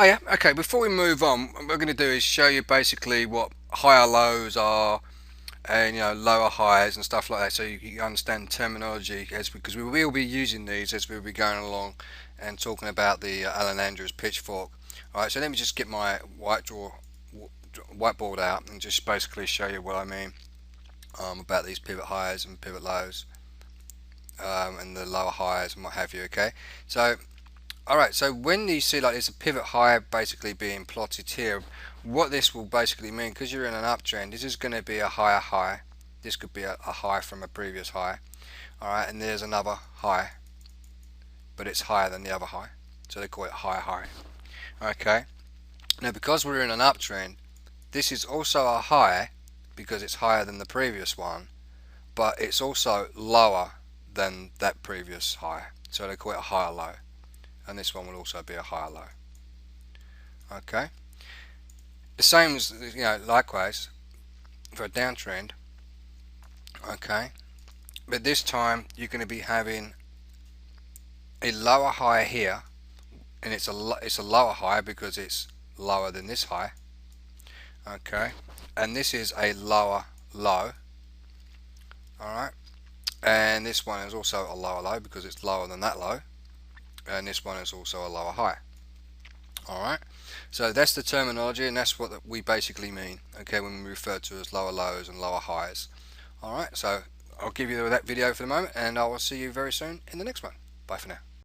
Oh yeah, okay, before we move on, what we're going to do is show you basically what higher lows are and lower highs and stuff like that, so you understand terminology as because we will be using these as we'll be going along and talking about the Alan Andrews pitchfork. Alright, so let me just get my whiteboard out and just basically show you what I mean about these pivot highs and pivot lows, and the lower highs and what have you. Okay, so alright, so when you see like there's a pivot high basically being plotted here, what this will basically mean, because you're in an uptrend, this is going to be a higher high. This could be a high from a previous high. Alright, and there's another high, but it's higher than the other high. So they call it higher high. Okay, now because we're in an uptrend, this is also a high because it's higher than the previous one, but it's also lower than that previous high. So they call it a higher low. And this one will also be a higher low. Okay, the same as likewise for a downtrend. Okay, but this time you're going to be having a lower high here, and it's a lower high because it's lower than this high. Okay, and this is a lower low. Alright, and this one is also a lower low because it's lower than that low, and this one is also a lower high. Alright, so that's the terminology, and that's what we basically mean, okay, when we refer to as lower lows and lower highs. Alright, so I'll give you that video for the moment, and I will see you very soon in the next one. Bye for now.